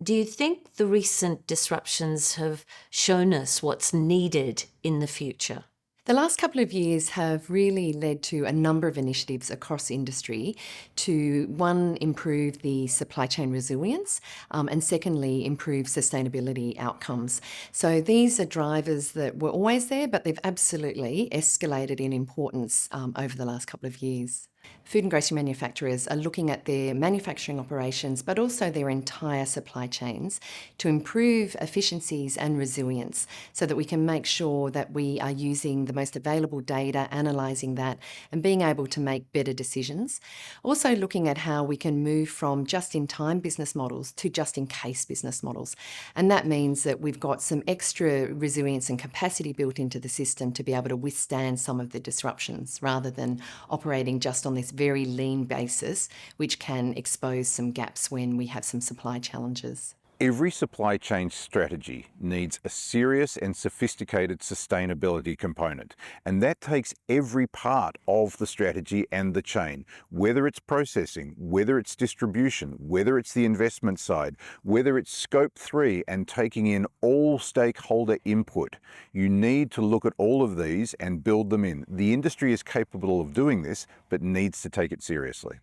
do you think the recent disruptions have shown us what's needed in the future? The last couple of years have really led to a number of initiatives across industry to, one, improve the supply chain resilience, and secondly, improve sustainability outcomes. So these are drivers that were always there, but they've absolutely escalated in importance over the last couple of years. Food and grocery manufacturers are looking at their manufacturing operations, but also their entire supply chains to improve efficiencies and resilience so that we can make sure that we are using the most available data, analysing that, and being able to make better decisions. Also looking at how we can move from just-in-time business models to just-in-case business models. And that means that we've got some extra resilience and capacity built into the system to be able to withstand some of the disruptions rather than operating just on this very lean basis, which can expose some gaps when we have some supply challenges. Every supply chain strategy needs a serious and sophisticated sustainability component, and that takes every part of the strategy and the chain, whether it's processing, whether it's distribution, whether it's the investment side, whether it's scope 3 and taking in all stakeholder input. You need to look at all of these and build them in. The industry is capable of doing this, but needs to take it seriously.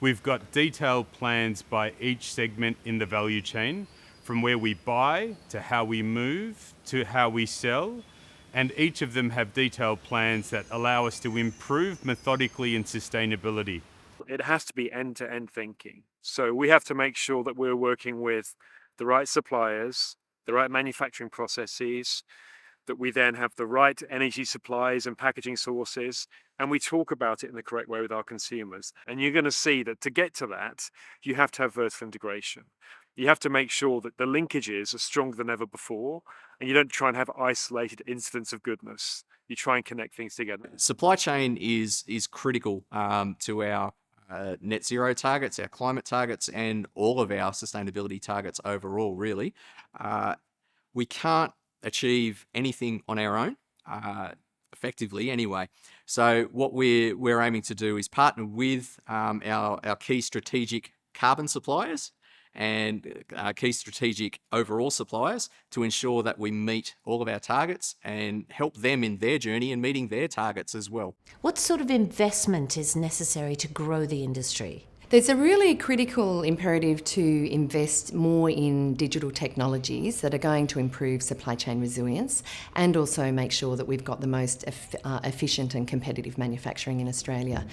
We've got detailed plans by each segment in the value chain, from where we buy to how we move to how we sell, and each of them have detailed plans that allow us to improve methodically in sustainability. It has to be end-to-end thinking. So we have to make sure that we're working with the right suppliers, the right manufacturing processes, that we then have the right energy supplies and packaging sources, and we talk about it in the correct way with our consumers. And you're going to see that to get to that, you have to have vertical integration. You have to make sure that the linkages are stronger than ever before, and you don't try and have isolated incidents of goodness. You try and connect things together. Supply chain is critical to our net zero targets, our climate targets, and all of our sustainability targets overall, really. We can't achieve anything on our own, effectively anyway. So what we're aiming to do is partner with our key strategic carbon suppliers and key strategic overall suppliers to ensure that we meet all of our targets and help them in their journey and meeting their targets as well. What sort of investment is necessary to grow the industry? There's a really critical imperative to invest more in digital technologies that are going to improve supply chain resilience and also make sure that we've got the most efficient and competitive manufacturing in Australia.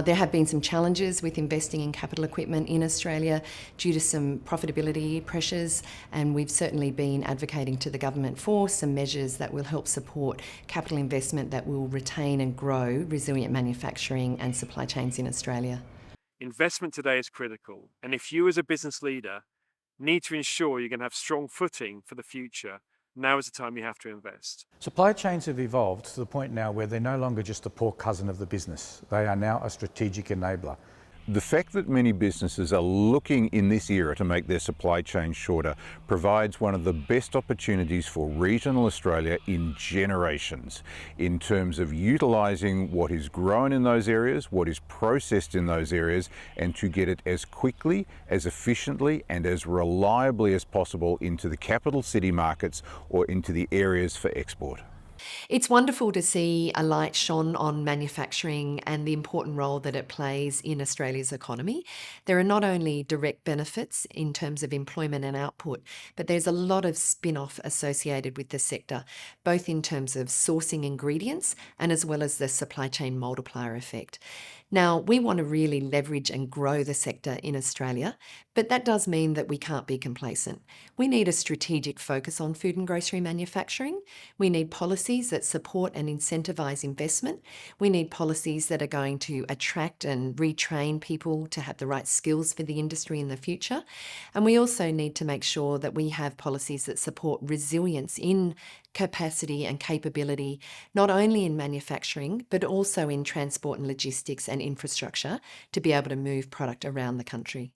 There have been some challenges with investing in capital equipment in Australia due to some profitability pressures, and we've certainly been advocating to the government for some measures that will help support capital investment that will retain and grow resilient manufacturing and supply chains in Australia. Investment today is critical, and if you as a business leader need to ensure you're going to have strong footing for the future, now is the time you have to invest. Supply chains have evolved to the point now where they're no longer just a poor cousin of the business. They are now a strategic enabler. The fact that many businesses are looking in this era to make their supply chain shorter provides one of the best opportunities for regional Australia in generations in terms of utilising what is grown in those areas, what is processed in those areas, and to get it as quickly, as efficiently and as reliably as possible into the capital city markets or into the areas for export. It's wonderful to see a light shone on manufacturing and the important role that it plays in Australia's economy. There are not only direct benefits in terms of employment and output, but there's a lot of spin-off associated with the sector, both in terms of sourcing ingredients and as well as the supply chain multiplier effect. Now, we want to really leverage and grow the sector in Australia, but that does mean that we can't be complacent. We need a strategic focus on food and grocery manufacturing. We need policies that support and incentivise investment. We need policies that are going to attract and retrain people to have the right skills for the industry in the future. And we also need to make sure that we have policies that support resilience in capacity and capability, not only in manufacturing, but also in transport and logistics and infrastructure to be able to move product around the country.